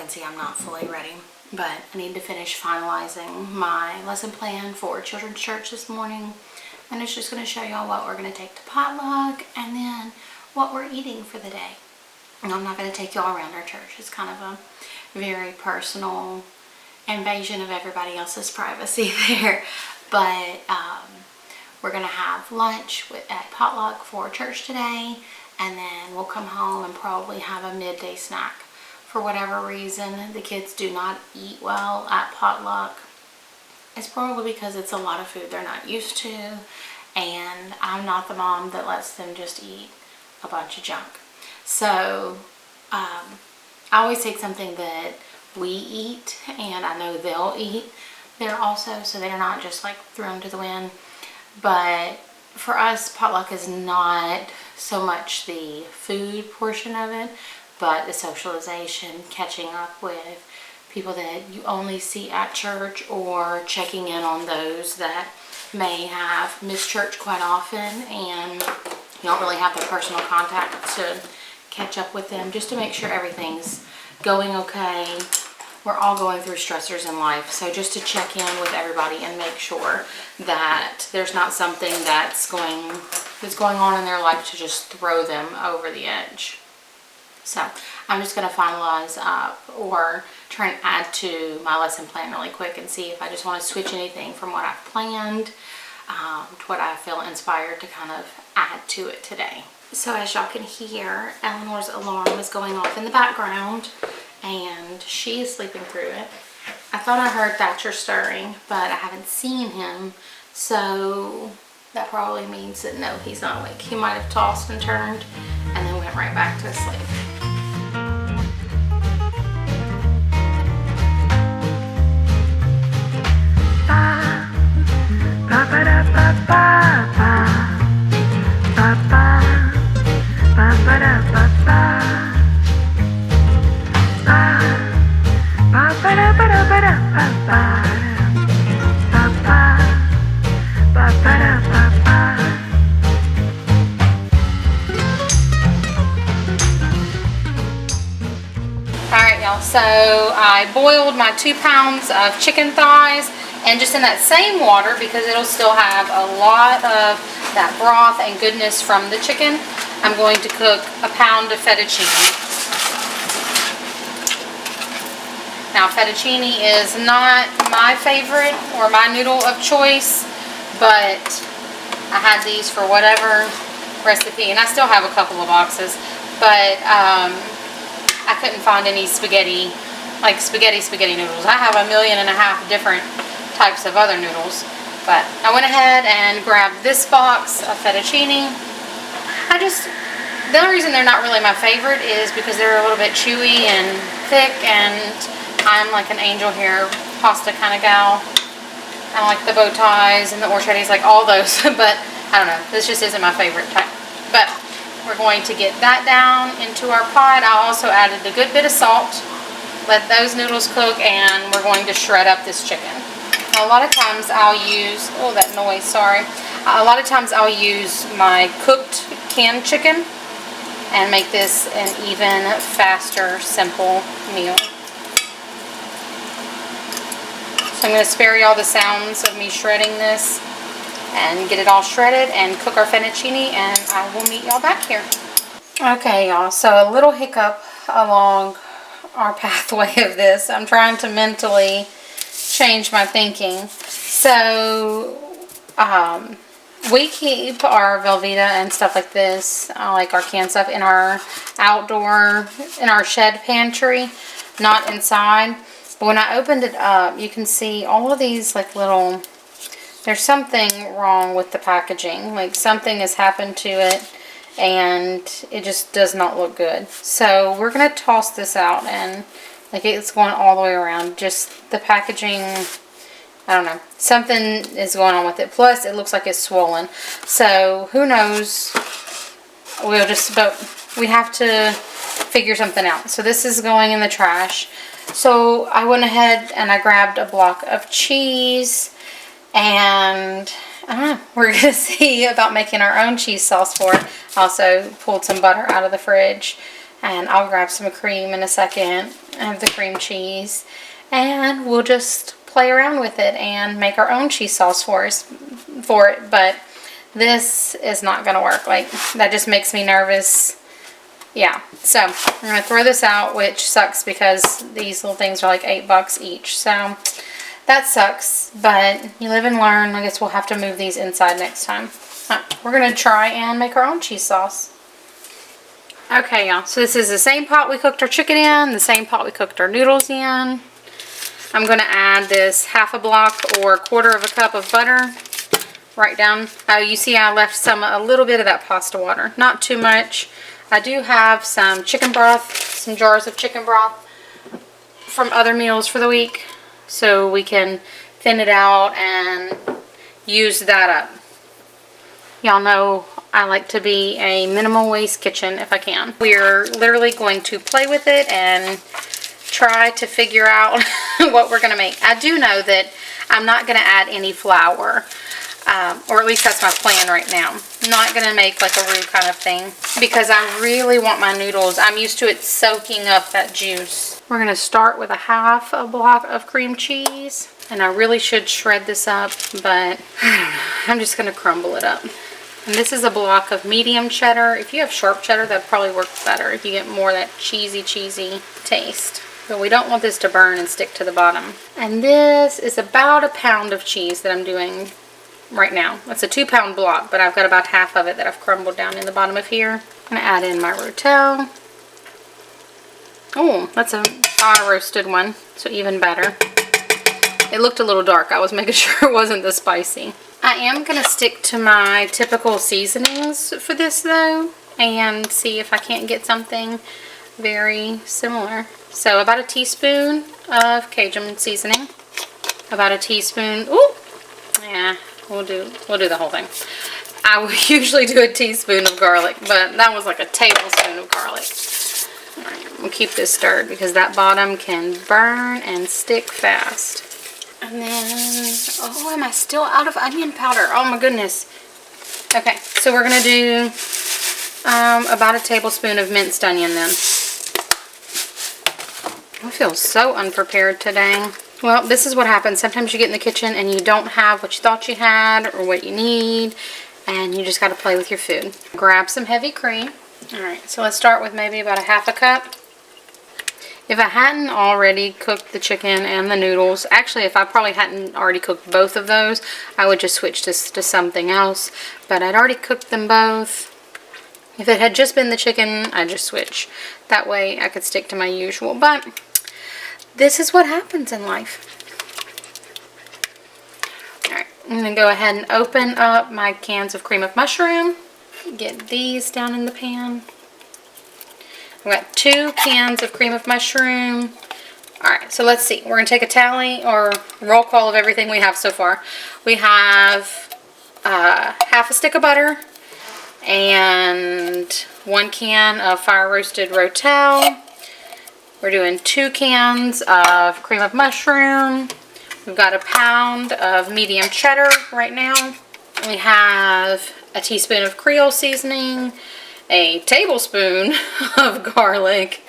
can see, I'm not fully ready. But I need to finish finalizing my lesson plan for children's church this morning. And it's just going to show y'all what we're going to take to potluck and then what we're eating for the day. And I'm not going to take y'all around our church. It's kind of a very personal invasion of everybody else's privacy there. But we're going to have lunch at potluck for church today. And then we'll come home and probably have a midday snack. For whatever reason, the kids do not eat well at potluck. It's probably because it's a lot of food they're not used to, and I'm not the mom that lets them just eat a bunch of junk. So I always take something that we eat, and I know they'll eat there also, so they're not just like thrown to the wind. But for us, potluck is not so much the food portion of it, but the socialization, catching up with people that you only see at church, or checking in on those that may have missed church quite often and you don't really have the personal contact to catch up with them, just to make sure everything's going okay. We're all going through stressors in life, so just to check in with everybody and make sure that there's not something that's going on in their life to just throw them over the edge. So I'm just going to finalize up or try and add to my lesson plan really quick and see if I just want to switch anything from what I've planned to what I feel inspired to kind of add to it today. So as y'all can hear, Ellinor's alarm is going off in the background and she is sleeping through it. I thought I heard Thatcher stirring, but I haven't seen him, so that probably means that no, he's not awake. He might have tossed and turned and then went right back to sleep. Alright y'all, so I boiled my 2 pounds of chicken thighs, and just in that same water, because it'll still have a lot of that broth and goodness from the chicken, I'm going to cook a pound of fettuccine. Now fettuccine is not my favorite or my noodle of choice, but I had these for whatever recipe, and I still have a couple of boxes, but I couldn't find any spaghetti, like spaghetti noodles. I have 1.5 million different types of other noodles, but I went ahead and grabbed this box of fettuccine. The only reason they're not really my favorite is because they're a little bit chewy and thick, and I'm like an angel hair pasta kind of gal. I like the bow ties and the orchettis, like all those, but I don't know, this just isn't my favorite type. But we're going to get that down into our pot. I also added a good bit of salt. Let those noodles cook, and we're going to shred up this chicken. Now, a lot of times I'll use, oh that noise, sorry. A lot of times I'll use my cooked canned chicken and make this an even faster, simple meal. So I'm going to spare y'all the sounds of me shredding this and get it all shredded and cook our fettuccine, and I will meet y'all back here. Okay y'all, so a little hiccup along our pathway of this. I'm trying to mentally change my thinking. So we keep our Velveeta and stuff like this, like our canned stuff, in our in our shed pantry, not inside. But when I opened it up, you can see all of these like little, there's something wrong with the packaging. Like something has happened to it and it just does not look good. So we're going to toss this out, and like it's going all the way around. Just the packaging, I don't know. Something is going on with it. Plus it looks like it's swollen. So who knows. But we have to figure something out. So this is going in the trash. So I went ahead and I grabbed a block of cheese, and I don't know, we're going to see about making our own cheese sauce for it. Also pulled some butter out of the fridge And I'll grab some cream in a second. I have the cream cheese. And we'll just play around with it and make our own cheese sauce for it. But this is not going to work. Like, that just makes me nervous. Yeah, so I'm going to throw this out, which sucks because these little things are like $8 each. So that sucks, but you live and learn. I guess we'll have to move these inside next time. We're going to try and make our own cheese sauce. Okay, y'all, so this is the same pot we cooked our chicken in, the same pot we cooked our noodles in. I'm going to add this half a block or a quarter of a cup of butter right down. You see I left a little bit of that pasta water, not too much. I do have some chicken broth, some jars of chicken broth from other meals for the week, so we can thin it out and use that up. Y'all know I like to be a minimal waste kitchen if I can. We're literally going to play with it and try to figure out what we're going to make. I do know that I'm not going to add any flour. Or at least that's my plan right now. I'm not going to make like a roux kind of thing because I really want my noodles. I'm used to it soaking up that juice. We're going to start with a half a block of cream cheese. And I really should shred this up, but I don't know. I'm just going to crumble it up. And this is a block of medium cheddar. If you have sharp cheddar, that'd probably work better if you get more of that cheesy taste. But we don't want this to burn and stick to the bottom. And this is about a pound of cheese that I'm doing right now. It's a 2-pound block, but I've got about half of it that I've crumbled down in the bottom of here. I'm going to add in my rotel. Oh, that's a fire roasted one, so even better. It looked a little dark. I was making sure it wasn't the spicy. I am going to stick to my typical seasonings for this though, and see if I can't get something very similar. So about a teaspoon of Cajun seasoning. About a teaspoon, ooh, yeah. We'll do the whole thing. I would usually do a teaspoon of garlic, but that was like a tablespoon of garlic. All right, we'll keep this stirred because that bottom can burn and stick fast. And then, oh, am I still out of onion powder? Oh my goodness. Okay, so we're gonna do about a tablespoon of minced onion then. I feel so unprepared today. Well, this is what happens. Sometimes you get in the kitchen and you don't have what you thought you had or what you need, and you just got to play with your food. Grab some heavy cream. Alright, so let's start with maybe about a half a cup. If I hadn't already cooked the chicken and the noodles, actually if I probably hadn't already cooked both of those, I would just switch this to something else. But I'd already cooked them both. If it had just been the chicken, I'd just switch. That way I could stick to my usual. But this is what happens in life. Alright, I'm going to go ahead and open up my cans of cream of mushroom. Get these down in the pan. I've got 2 cans of cream of mushroom. Alright, so let's see. We're going to take a tally or roll call of everything we have so far. We have half a stick of butter and 1 can of fire roasted rotel. We're doing 2 cans of cream of mushroom. We've got a pound of medium cheddar right now. We have a teaspoon of creole seasoning, a tablespoon of garlic,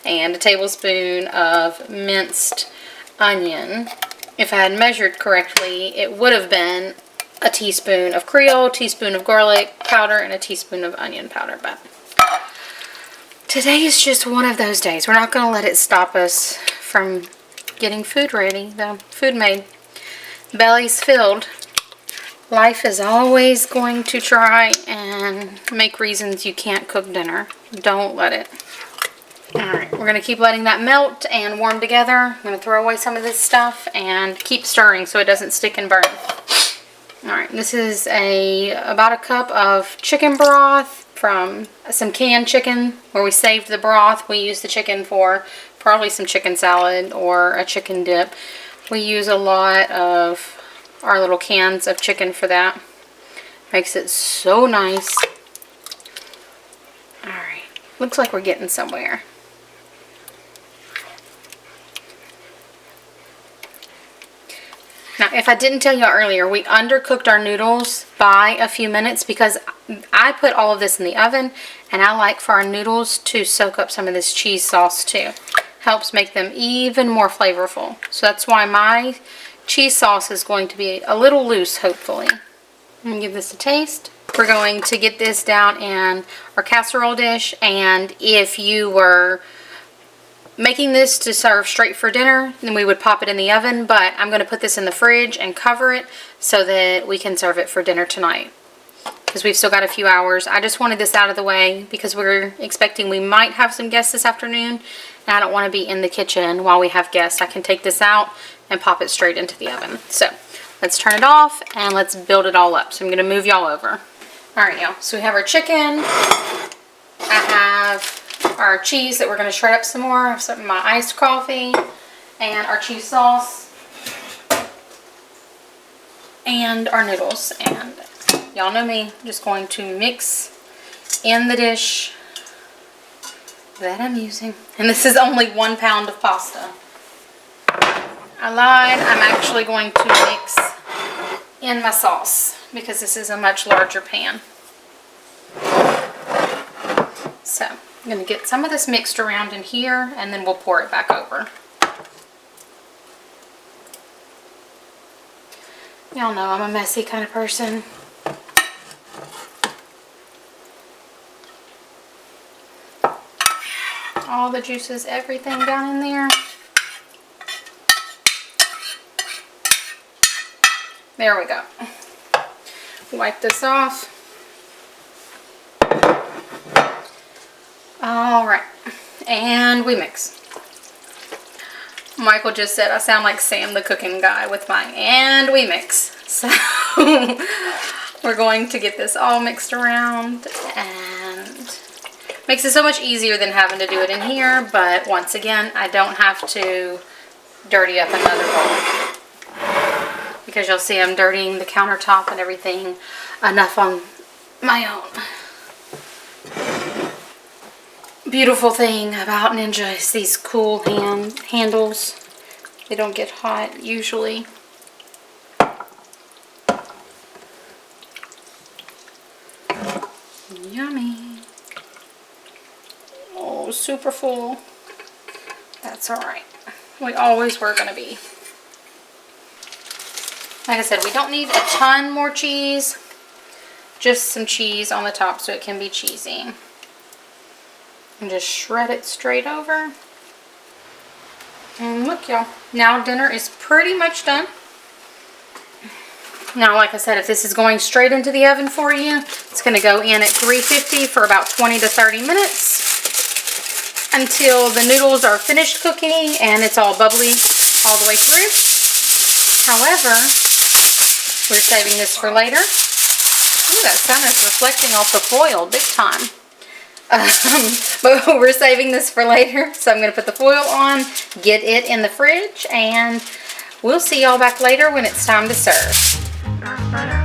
and a tablespoon of minced onion. If I had measured correctly, it would have been a teaspoon of creole, teaspoon of garlic powder, and a teaspoon of onion powder. But today is just one of those days. We're not going to let it stop us from getting food ready, the food made. Belly's filled. Life is always going to try and make reasons you can't cook dinner. Don't let it. Alright, we're going to keep letting that melt and warm together. I'm going to throw away some of this stuff and keep stirring so it doesn't stick and burn. Alright, this is about a cup of chicken broth from some canned chicken where we saved the broth. We use the chicken for probably some chicken salad or a chicken dip. We use a lot of our little cans of chicken for that. Makes it so nice. Alright, looks like we're getting somewhere. Now, if I didn't tell you earlier, we undercooked our noodles by a few minutes because I put all of this in the oven, and I like for our noodles to soak up some of this cheese sauce too. Helps make them even more flavorful. So that's why my cheese sauce is going to be a little loose, hopefully. I'm gonna give this a taste. We're going to get this down in our casserole dish, and if you were making this to serve straight for dinner, then we would pop it in the oven, but I'm going to put this in the fridge and cover it so that we can serve it for dinner tonight, because we've still got a few hours. I just wanted this out of the way because we're expecting we might have some guests this afternoon, and I don't want to be in the kitchen while we have guests. I can take this out and pop it straight into the oven. So let's turn it off and let's build it all up. So I'm going to move y'all over. Alright y'all, so we have our chicken. I have our cheese that we're going to shred up some more. I have some of my iced coffee and our cheese sauce and our noodles. And y'all know me, I'm just going to mix in the dish that I'm using. And this is only 1 pound of pasta. I lied, I'm actually going to mix in my sauce because this is a much larger pan. So I'm going to get some of this mixed around in here, and then we'll pour it back over. Y'all know I'm a messy kind of person. All the juices, everything down in there. There we go. Wipe this off. Alright, and we mix. Michael just said I sound like Sam the cooking guy with my "and we mix." So we're going to get this all mixed around, and makes it so much easier than having to do it in here, but once again I don't have to dirty up another bowl, because you'll see I'm dirtying the countertop and everything enough on my own. Beautiful thing about Ninja is these cool handles. They don't get hot usually. Yummy. Oh, super full. That's alright. We always were going to be. Like I said, we don't need a ton more cheese. Just some cheese on the top so it can be cheesy. And just shred it straight over. And look, y'all. Now dinner is pretty much done. Now, like I said, if this is going straight into the oven for you, it's going to go in at 350 for about 20 to 30 minutes until the noodles are finished cooking and it's all bubbly all the way through. However, we're saving this for later. Ooh, that sun is reflecting off the foil big time. But we're saving this for later, so I'm going to put the foil on, get it in the fridge, and we'll see y'all back later when it's time to serve.